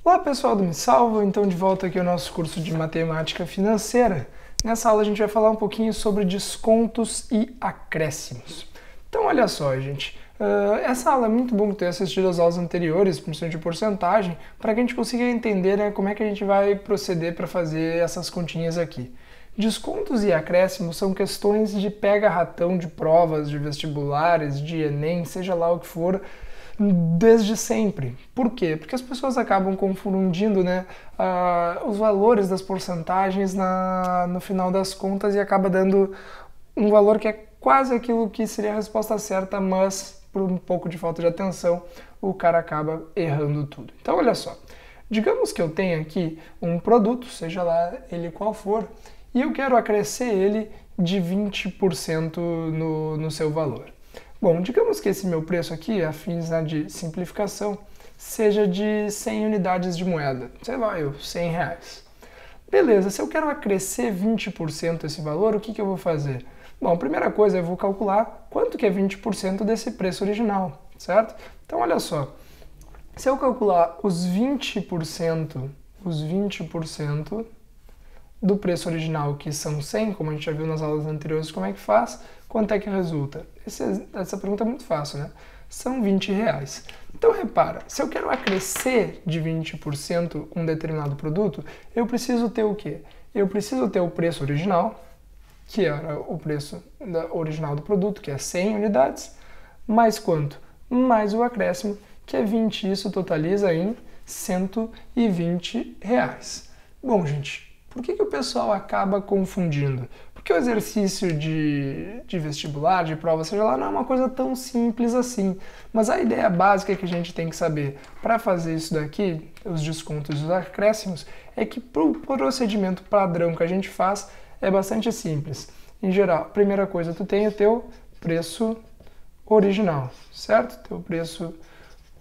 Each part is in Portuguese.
Olá pessoal do Me Salvo, então de volta aqui ao nosso curso de Matemática Financeira. Nessa aula a gente vai falar um pouquinho sobre descontos e acréscimos. Então olha só, gente, essa aula é muito bom ter assistido às aulas anteriores, principalmente de porcentagem, para que a gente consiga entender, né, como é que a gente vai proceder para fazer essas continhas aqui. Descontos e acréscimos são questões de pega-ratão de provas, de vestibulares, de Enem, seja lá o que for, desde sempre. Por quê? Porque as pessoas acabam confundindo, né, os valores das porcentagens no final das contas e acaba dando um valor que é quase aquilo que seria a resposta certa, mas por um pouco de falta de atenção o cara acaba errando tudo. Então olha só, digamos que eu tenho aqui um produto, seja lá ele qual for, e eu quero acrescer ele de 20% no seu valor. Bom, digamos que esse meu preço aqui, a fins de simplificação, seja de 100 unidades de moeda, sei lá, R$100. Beleza, se eu quero acrescer 20% esse valor, o que eu vou fazer? Bom, a primeira coisa eu vou calcular quanto que é 20% desse preço original, certo? Então olha só, se eu calcular os 20% do preço original, que são 100, como a gente já viu nas aulas anteriores como é que faz, quanto é que resulta? Essa pergunta é muito fácil, né? São R$20. Então repara, se eu quero acrescer de 20% um determinado produto, eu preciso ter o quê? Eu preciso ter o preço original, que era o preço original do produto, que é 100 unidades, mais quanto? Mais o acréscimo, que é 20, isso totaliza em R$120. Bom, gente, por que o pessoal acaba confundindo? Porque o exercício de vestibular, de prova, seja lá, não é uma coisa tão simples assim. Mas a ideia básica que a gente tem que saber para fazer isso daqui, os descontos e os acréscimos, é que para o procedimento padrão que a gente faz é bastante simples. Em geral, a primeira coisa, tu tem o teu preço original, certo? Teu preço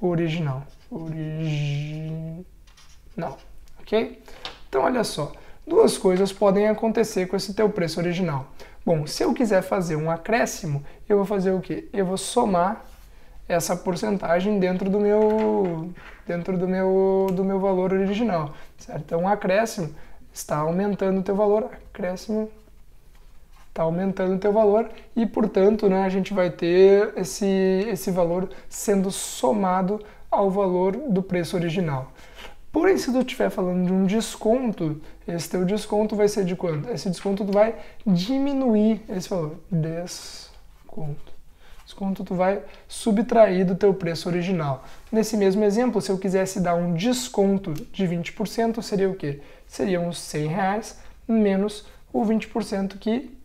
original. Ok? Então, olha só. Duas coisas podem acontecer com esse teu preço original. Bom, se eu quiser fazer um acréscimo, eu vou fazer o quê? Eu vou somar essa porcentagem dentro do meu valor original, certo? Então, um acréscimo está aumentando o teu valor, acréscimo está aumentando o teu valor e, portanto, né, a gente vai ter esse valor sendo somado ao valor do preço original. Porém, se tu estiver falando de um desconto, esse teu desconto vai ser de quanto? Esse desconto tu vai diminuir esse valor. Desconto tu vai subtrair do teu preço original. Nesse mesmo exemplo, se eu quisesse dar um desconto de 20%, seria o quê? Seriam os R$100 menos o 20% que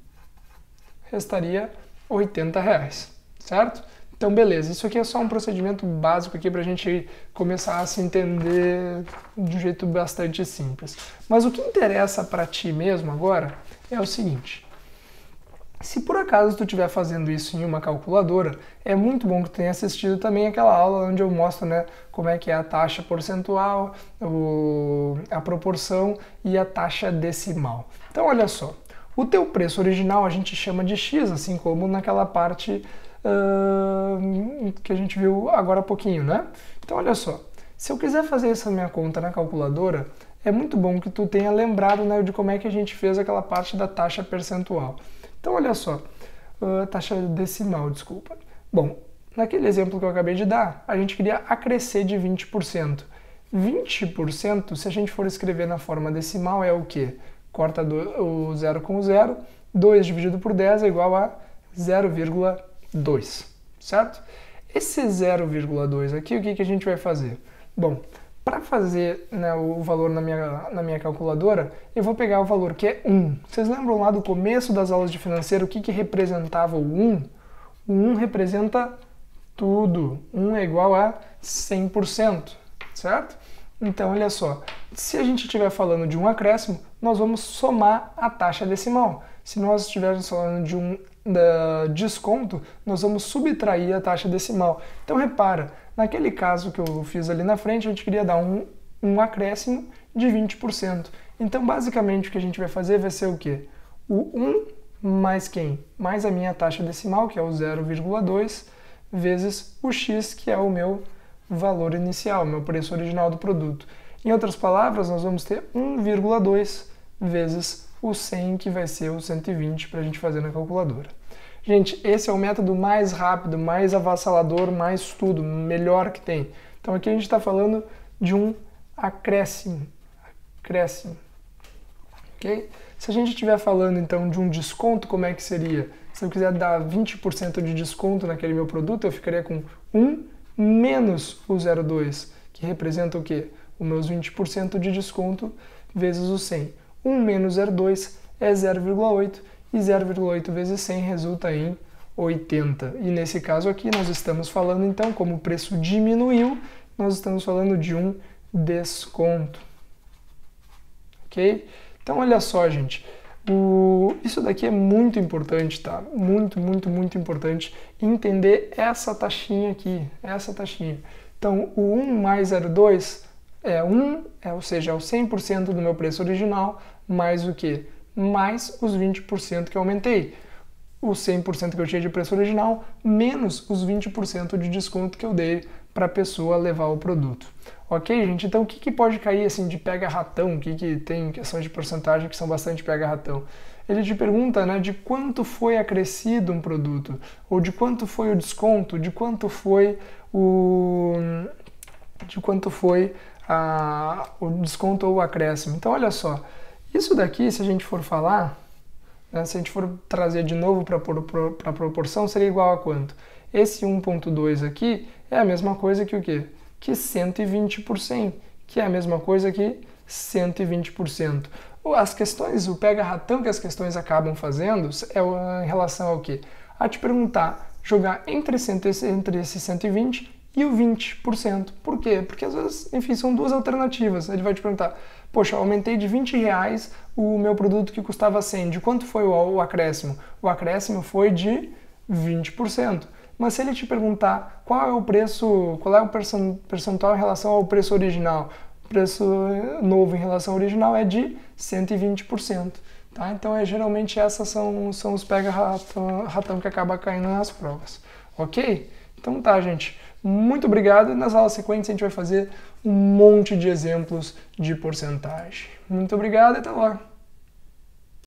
restaria R$80, certo? Então, beleza, isso aqui é só um procedimento básico aqui para a gente começar a se entender de um jeito bastante simples. Mas o que interessa para ti mesmo agora é o seguinte. Se por acaso tu estiver fazendo isso em uma calculadora, é muito bom que tu tenha assistido também aquela aula onde eu mostro, né, como é que é a taxa percentual, a proporção e a taxa decimal. Então, olha só, o teu preço original a gente chama de X, assim como naquela parte que a gente viu agora há pouquinho, né? Então, olha só, se eu quiser fazer essa minha conta na calculadora, é muito bom que tu tenha lembrado, né, de como é que a gente fez aquela parte da taxa percentual. Então, olha só, taxa decimal, desculpa. Bom, naquele exemplo que eu acabei de dar, a gente queria acrescer de 20%. 20%, se a gente for escrever na forma decimal, é o quê? Corta o zero com o zero, 2 dividido por 10 é igual a 0,2, certo? Esse 0,2 aqui, o que a gente vai fazer? Bom, para fazer, né, o valor na minha calculadora, eu vou pegar o valor que é 1. Vocês lembram lá do começo das aulas de financeiro o que representava o 1? O 1 representa tudo. 1 é igual a 100%, certo? Então, olha só, se a gente estiver falando de um acréscimo, nós vamos somar a taxa decimal. Se nós estivermos falando de um desconto, nós vamos subtrair a taxa decimal. Então, repara, naquele caso que eu fiz ali na frente, a gente queria dar um acréscimo de 20%. Então, basicamente, o que a gente vai fazer vai ser o quê? O 1 mais quem? Mais a minha taxa decimal, que é o 0,2, vezes o x, que é o meu valor inicial, meu preço original do produto. Em outras palavras, nós vamos ter 1,2 vezes o 100, que vai ser o 120 para a gente fazer na calculadora. Gente, esse é o método mais rápido, mais avassalador, mais tudo, melhor que tem. Então aqui a gente está falando de um acréscimo, ok? Se a gente estiver falando então de um desconto, como é que seria? Se eu quiser dar 20% de desconto naquele meu produto, eu ficaria com 1 menos o 0,2, que representa o quê? Os meus 20% de desconto vezes o 100. 1 menos 0,2 é 0,8 e 0,8 vezes 100 resulta em 80. E nesse caso aqui nós estamos falando então, como o preço diminuiu, nós estamos falando de um desconto. Ok? Então olha só, gente, isso daqui é muito importante, tá? Muito, muito, muito importante entender essa taxinha aqui, essa taxinha. Então o 1 mais 0,2 é 1, ou seja, é o 100% do meu preço original, mais o quê? Mais os 20% que eu aumentei. O 100% que eu tinha de preço original, menos os 20% de desconto que eu dei para a pessoa levar o produto. Ok, gente? Então, o que pode cair assim de pega-ratão? O que tem questões de porcentagem que são bastante pega-ratão? Ele te pergunta, né, de quanto foi acrescido um produto, ou de quanto foi o desconto, de quanto foi o desconto ou o acréscimo. Então, olha só, isso daqui, se a gente for falar, né, se a gente for trazer de novo para a proporção, seria igual a quanto? Esse 1,2 aqui é a mesma coisa que o quê? Que 120%, que é a mesma coisa que 120%. As questões, o pega-ratão que as questões acabam fazendo é em relação ao quê? A te perguntar, jogar entre esse 120 e o 20%. Por quê? Porque às vezes, enfim, são duas alternativas. Ele vai te perguntar, poxa, aumentei de R$20 o meu produto que custava 100. De quanto foi o acréscimo? O acréscimo foi de 20%. Mas se ele te perguntar qual é o preço, qual é o percentual em relação ao preço original, o preço novo em relação ao original é de 120%. Tá? Então, geralmente, essas são os pega-ratão que acaba caindo nas provas. Ok? Então tá, gente. Muito obrigado. E nas aulas sequentes a gente vai fazer um monte de exemplos de porcentagem. Muito obrigado e até logo.